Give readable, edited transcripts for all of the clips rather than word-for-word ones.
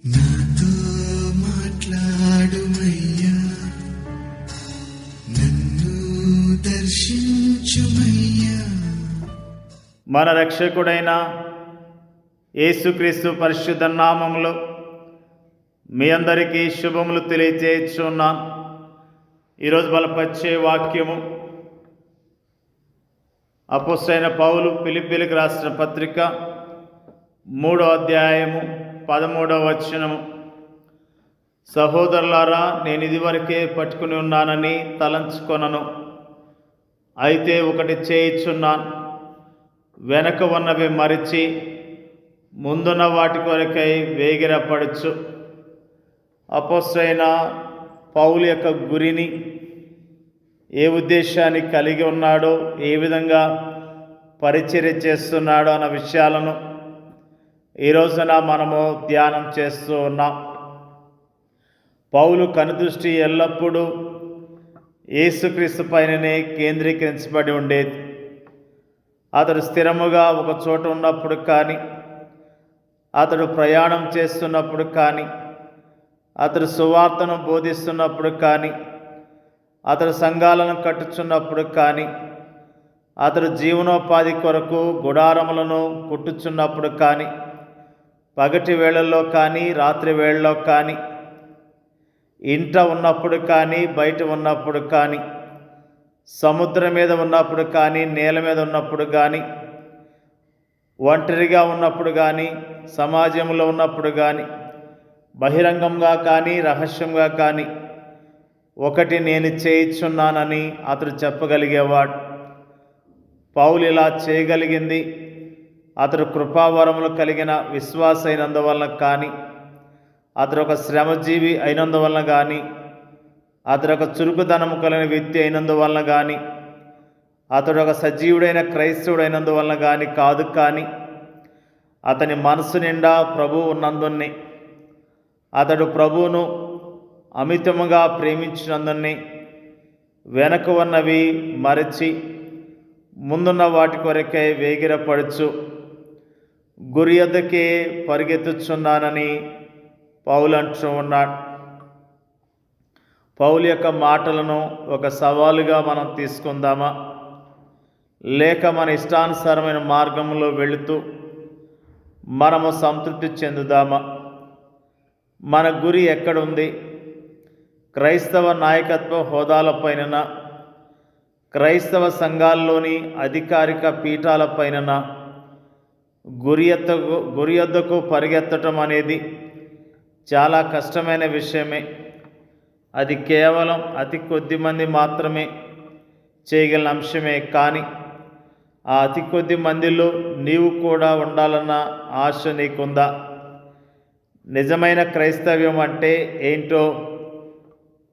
నాతో మాట్లాడుమయ్యా, నన్ను దర్శించుమయ్యా. మన రక్షకుడైన యేసుక్రీస్తు పరిశుద్ధ నామములో మీ అందరికీ శుభములు తెలియజేస్తున్నాను. ఈరోజు బలపరిచే వాక్యము అపోస్తలుడైన పౌలు ఫిలిప్పీయులకు రాసిన పత్రిక 3వ అధ్యాయము 13వ వచనము. సహోదరులారా, నేను ఇదివరకే పట్టుకుని ఉన్నానని తలంచుకొనను. అయితే ఒకటి చేయుచున్నాను, వెనక ఉన్నవి మరిచి ముందున్న వాటి కొరకై వేగిరపడుచు. అపోస్తలుడైన పౌలు యొక్క గురిని, ఏ ఉద్దేశాన్ని కలిగి ఉన్నాడో, ఏ విధంగా పరిచర్య చేస్తున్నాడో అన్న విషయాలను ఈ రోజున మనము ధ్యానం చేస్తూ ఉన్నాం. పౌలు కనుదృష్టి ఎల్లప్పుడూ యేసుక్రీస్తు పైననే కేంద్రీకరించబడి ఉండేది. అతడు స్థిరముగా ఒక చోట ఉన్నప్పుడు కానీ, అతడు ప్రయాణం చేస్తున్నప్పుడు కానీ, అతడు సువార్తను బోధిస్తున్నప్పుడు కానీ, అతడు సంఘాలను కట్టుచున్నప్పుడు కానీ, అతడు జీవనోపాధి కొరకు గుడారములను కుట్టుచున్నప్పుడు కానీ, పగటి వేళల్లో కానీ, రాత్రి వేళల్లో కానీ, ఇంట ఉన్నప్పుడు కానీ, బయట ఉన్నప్పుడు కానీ, సముద్రం మీద ఉన్నప్పుడు కానీ, నేల మీద ఉన్నప్పుడు కానీ, ఒంటరిగా ఉన్నప్పుడు కానీ, సమాజంలో ఉన్నప్పుడు కానీ, బహిరంగంగా కానీ, రహస్యంగా కానీ, ఒకటి నేను చేయుచున్నానని అతడు చెప్పగలిగేవాడు. పౌలు ఇలా చేయగలిగింది అతడు కృపావరములు కలిగిన విశ్వాస అయినందువలన కానీ, అతడు ఒక శ్రమజీవి అయినందువలన కానీ, అతడు ఒక చురుకుదనము కలిగిన వ్యక్తి అయినందువలన కానీ, అతడు ఒక సజీవుడైన క్రైస్తవుడు అయినందువలన కానీ కాదు. కానీ అతని మనసు నిండా ప్రభువు ఉన్నందునే, అతడు ప్రభువును అమితముగా ప్రేమించినందునే వెనక ఉన్నవి మరచి ముందున్న వాటి కొరకై వేగిరపడుచు గురి యొద్దకే పరిగెత్తుచున్నానని పౌలు అంటూ ఉన్నాడు. పౌలు యొక్క మాటలను ఒక సవాలుగా మనం తీసుకుందామా, లేక మన ఇష్టానుసారమైన మార్గంలో వెళుతూ మనము సంతృప్తి చెందుదామా? మన గురి ఎక్కడుంది? క్రైస్తవ నాయకత్వ హోదాలపైన, క్రైస్తవ సంఘాల్లోని అధికారిక పీఠాలపైన గురి యొద్దకు పరిగెత్తటం అనేది చాలా కష్టమైన విషయమే. అది కేవలం అతి కొద్ది మంది మాత్రమే చేయగలిగిన అంశమే. కానీ ఆ అతి కొద్ది మందిలో నీవు కూడా ఉండాలన్న ఆశ నీకుందా? నిజమైన క్రైస్తవ్యం అంటే ఏంటో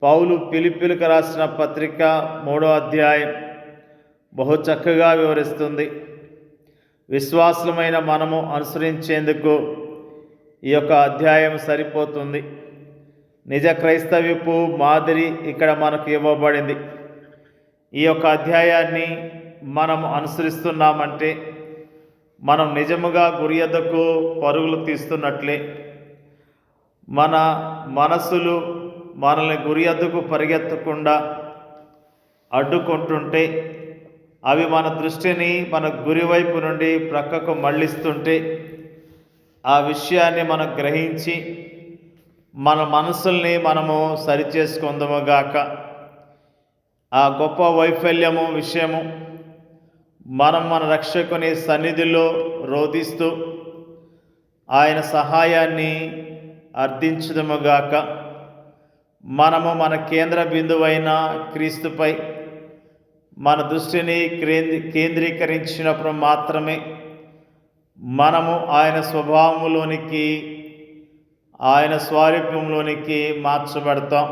పౌలు ఫిలిప్పీయులకు రాసిన పత్రిక 3వ అధ్యాయం బహు చక్కగా వివరిస్తుంది. విశ్వాసులమైన మనము అనుసరించేందుకు ఈ యొక్క అధ్యాయం సరిపోతుంది. నిజ క్రైస్తవ్యపు మాదిరి ఇక్కడ మనకు ఇవ్వబడింది. ఈ యొక్క అధ్యాయాన్ని మనం అనుసరిస్తున్నామంటే మనం నిజముగా గురి యొద్దకు పరుగులు తీస్తున్నట్లే. మన మనసులు మనల్ని గురి యొద్దకు పరిగెత్తకుండా అడ్డుకుంటుంటే, అవి మన దృష్టిని మన గురి వైపు నుండి ప్రక్కకు మళ్ళిస్తుంటే, ఆ విషయాన్ని మనం గ్రహించి మన మనసుల్ని మనము సరిచేసుకుందాముగాక. ఆ గొప్ప వైఫల్యము విషయము మనం మన రక్షకుని సన్నిధిలో రోధిస్తూ ఆయన సహాయాన్ని అర్థించుదముగాక. మనము మన కేంద్ర బిందువైన క్రీస్తుపై మన దృష్టిని కేంద్రీకరించినప్పుడు మాత్రమే మనము ఆయన స్వభావంలోనికి, ఆయన స్వారూప్యంలోనికి మార్చబడతాం.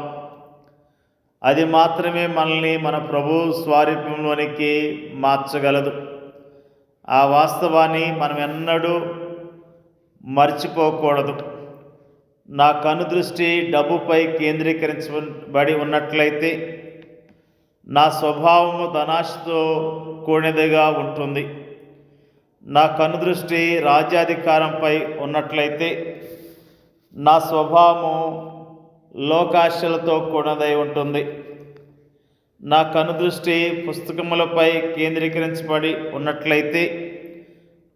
అది మాత్రమే మనల్ని మన ప్రభు స్వారూప్యంలోనికి మార్చగలదు. ఆ వాస్తవాన్ని మనం ఎన్నడూ మర్చిపోకూడదు. నా కనుదృష్టి డబ్బుపై కేంద్రీకరించబడి ఉన్నట్లయితే నా స్వభావము ధనాశతో కూడినదిగా ఉంటుంది. నా కనుదృష్టి రాజ్యాధికారంపై ఉన్నట్లయితే నా స్వభావము లోకాశలతో కూడినదై ఉంటుంది. నా కనుదృష్టి పుస్తకములపై కేంద్రీకరించబడి ఉన్నట్లయితే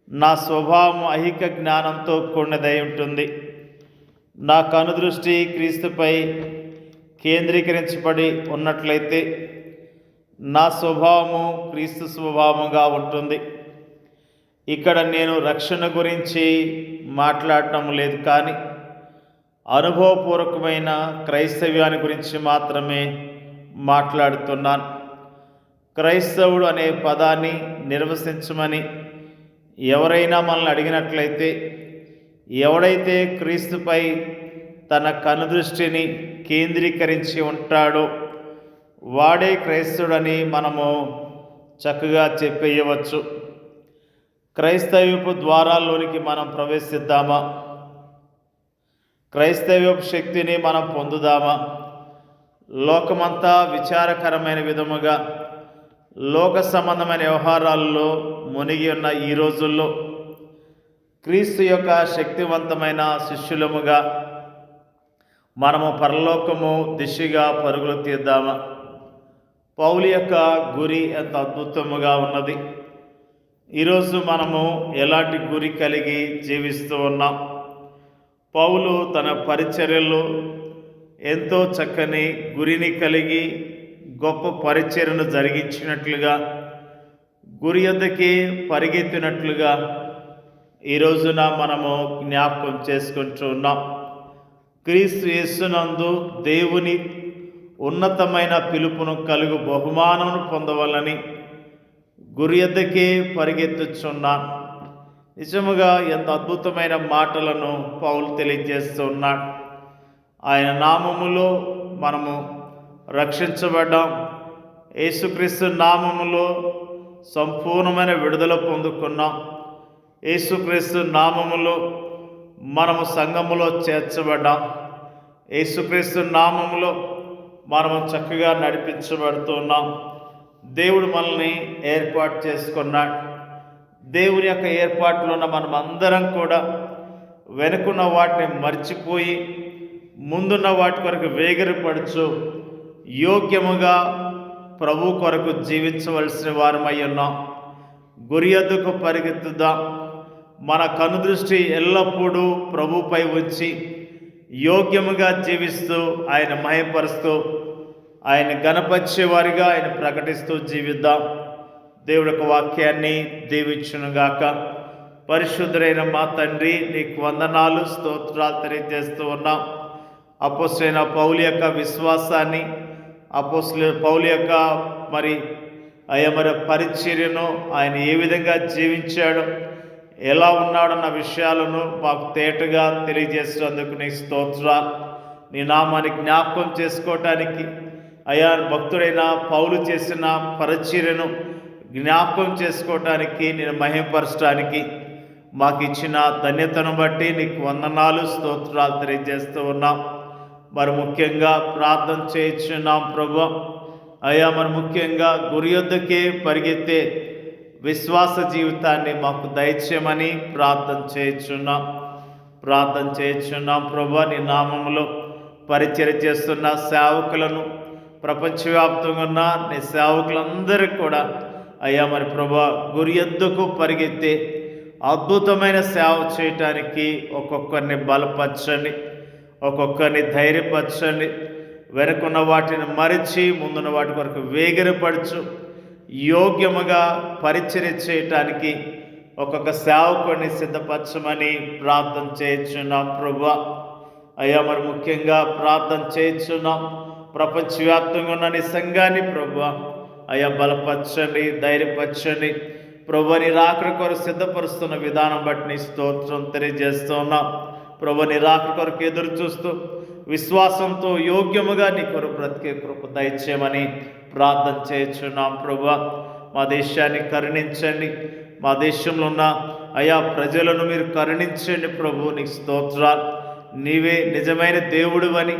నా స్వభావం ఐహిక జ్ఞానంతో కూడినదై ఉంటుంది. నా కనుదృష్టి క్రీస్తుపై కేంద్రీకరించబడి ఉన్నట్లయితే నా స్వభావము క్రీస్తు స్వభావముగా ఉంటుంది. ఇక్కడ నేను రక్షణ గురించి మాట్లాడటం లేదు, కానీ అనుభవపూర్వకమైన క్రైస్తవ్యాన్ని గురించి మాత్రమే మాట్లాడుతున్నాను. క్రైస్తవుడు అనే పదాన్ని నిర్వచించమని ఎవరైనా మనల్ని అడిగినట్లయితే, ఎవడైతే క్రీస్తుపై తన కనుదృష్టిని కేంద్రీకరించి ఉంటాడో వాడే క్రైస్తవుడని మనము చక్కగా చెప్పేయవచ్చు. క్రైస్తవ్యపు ద్వారాల్లోనికి మనం ప్రవేశిద్దామా? క్రైస్తవ్యపు శక్తిని మనం పొందుదామా? లోకమంతా విచారకరమైన విధముగా లోక సంబంధమైన వ్యవహారాల్లో మునిగి ఉన్న ఈ రోజుల్లో క్రీస్తు యొక్క శక్తివంతమైన శిష్యులముగా మనము పరలోకము దిశగా పరుగులు తీద్దామా? పౌలు యొక్క గురి ఎంత అద్భుతముగా ఉన్నది. ఈరోజు మనము ఎలాంటి గురి కలిగి జీవిస్తూ ఉన్నాం? పౌలు తన పరిచర్యలో ఎంతో చక్కని గురిని కలిగి గొప్ప పరిచర్యను జరిగించినట్లుగా, గురి యొద్దకి పరిగెత్తినట్లుగా ఈ రోజున మనము జ్ఞాపకం చేసుకుంటూ ఉన్నాం. క్రీస్తు యేసునందు దేవుని ఉన్నతమైన పిలుపును కలుగు బహుమానమును పొందవలని గురి యొద్దకే పరిగెత్తుచున్నాను. నిజముగా ఎంత అద్భుతమైన మాటలను పౌలు తెలియజేస్తూ ఉన్నాడు. ఆయన నామములో మనము రక్షించబడ్డాం. యేసుక్రీస్తు నామములో సంపూర్ణమైన విడుదల పొందుకున్నాం. యేసుక్రీస్తు నామములో మనము సంఘములో చేర్చబడ్డాం. యేసుక్రీస్తు నామములో మనము చక్కగా నడిపించబడుతున్నాం. దేవుడు మనల్ని ఏర్పాటు చేసుకున్నాడు. దేవుని యొక్క ఏర్పాటులో ఉన్న మనం అందరం కూడా వెనుకున్న వాటిని మర్చిపోయి ముందున్న వాటి కొరకు వేగిరపడుచు యోగ్యముగా ప్రభు కొరకు జీవించవలసిన వారమై ఉన్నాం. గురి యొద్దకు పరిగెత్తుదాం. మన కనుదృష్టి ఎల్లప్పుడూ ప్రభుపై ఉంచి యోగ్యముగా జీవిస్తూ ఆయన మహిమపరుస్తూ ఆయన గణపరిచేవారిగా ఆయన ప్రకటిస్తూ జీవిద్దాం. దేవుడి యొక్క వాక్యాన్ని దీవించునుగాక. పరిశుద్ధుడైన మా తండ్రి, నీకు వందనాలు, స్తోత్రాలు తెలియజేస్తూ ఉన్నాం. అపోస్తలుడైన పౌలు యొక్క విశ్వాసాన్ని, పౌలు యొక్క మరి పరిచర్యను ఆయన ఏ విధంగా జీవించాడో, ఎలా ఉన్నాడన్న విషయాలను మాకు తేటగా తెలియజేసినందుకు నీకు స్తోత్రాలు. నీ నామాన్ని జ్ఞాపకం చేసుకోవటానికి, భక్తుడైన పౌలు చేసిన పరిచర్యను జ్ఞాపకం చేసుకోవటానికి, నేను మహిమపరచడానికి మాకు ఇచ్చిన ధన్యతను బట్టి నీకు వందనాలు, స్తోత్రాలు తెలియజేస్తూ ఉన్నాం. మరి ముఖ్యంగా ప్రార్థన చేయించున్నాం ప్రభువా. మరి ముఖ్యంగా గురి యొద్దకే పరిగెత్తే విశ్వాస జీవితాన్ని మాకు దయచేయమని ప్రార్థన చేయించున్నాం ప్రభువా. నీ నామములో పరిచర్య చేస్తున్న సేవకులను, ప్రపంచవ్యాప్తంగా ఉన్న నీ సేవకులందరికీ కూడా మరి ప్రభువా, గురి యొద్దకు పరిగెత్తే అద్భుతమైన సేవ చేయటానికి ఒక్కొక్కరిని బలపరచండి, ఒక్కొక్కరిని ధైర్యపరచండి. వెనుకున్న వాటిని మరిచి ముందున్న వాటి కొరకు వేగిరపరచు యోగ్యముగా పరిచర్య చేయటానికి ఒక్కొక్క సేవకుడిని సిద్ధపరచమని ప్రార్థన చేయించున్నాం ప్రభువా. మరి ముఖ్యంగా ప్రార్థన చేయించున్నాం ప్రపంచవ్యాప్తంగా ఉన్న నీ సంఘాన్ని ప్రభువా బలపరచండి, ధైర్యపరచండి ప్రభువా. నీ రాకడ కొరకు సిద్ధపరుస్తున్న విధానం బట్టి నీ స్తోత్రం తెలియజేస్తున్నాం ప్రభువా. నీ రాకడ కొరకు ఎదురు చూస్తూ విశ్వాసంతో యోగ్యముగా నీ కొరకు బ్రతికే కృప దయచేయమని ప్రార్థన చేయించున్నాం ప్రభువా. మా దేశాన్ని కరుణించండి, మా దేశంలో ఉన్న ప్రజలను మీరు కరుణించండి ప్రభు. నీకు స్తోత్రాలు. నీవే నిజమైన దేవుడు అని,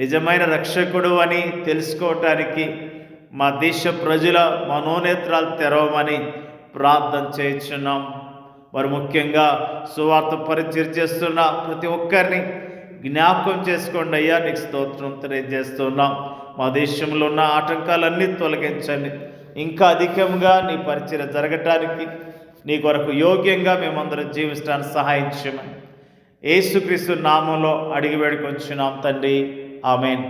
నిజమైన రక్షకుడు అని తెలుసుకోవటానికి మా దేశ ప్రజల మనోనేత్రాలు తెరవమని ప్రార్థన చేయించున్నాం. మరి ముఖ్యంగా సువార్త పరిచర్య చేస్తున్న ప్రతి ఒక్కరిని జ్ఞాపకం చేసుకోండి అయ్యా. నీకు స్తోత్రం తెలియజేస్తున్నాం. మా దేశంలో ఉన్న ఆటంకాలన్నీ తొలగించండి. ఇంకా అధికంగా నీ పరిచయం జరగటానికి, నీ కొరకు యోగ్యంగా మేమందరం జీవించడానికి సహాయం చేయమని యేసుక్రీస్తు నామంలో అడిగి వేడుకొంచున్నాం తండ్రి. ఆమేన్.